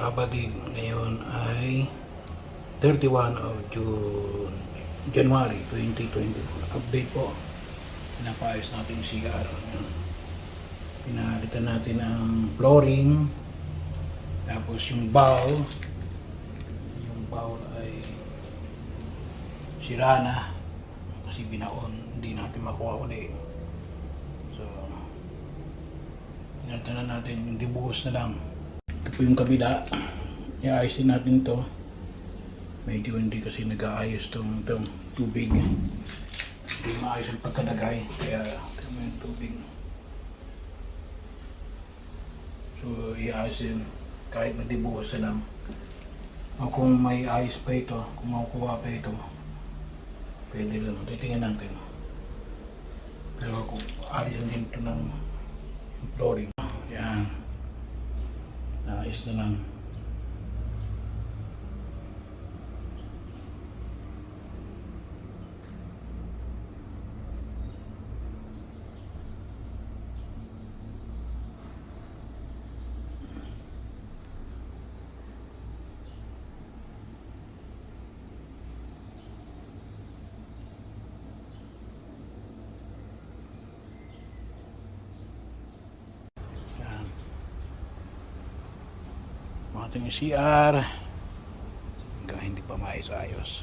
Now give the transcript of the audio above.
kapatid, ngayon ay 31 of January 2024. Update po. Pinapaayos natin yung CR. Pinalitan natin ang flooring. Tapos yung bowl. Yung bowl ay sira na. Kasi binaon. Hindi natin makuha ulit. So, pinalitan na natin. Hindi buhos na lang. Ito po yung kabila. I-ayos din natin to. Medyo hindi kasi nag-aayos itong tubig. Hindi maayos ang pagkalagay. Kaya ito yung tubig. So i-ayos din kahit nadibuhos na lang. O kung may ayos pa ito, kung makukuha pa ito, pwede lang. Titingnan natin. Pero kung ayos din ito ng flooring. Yan. Naayos na lang. Ating CR hanggang hindi pa maayos-ayos.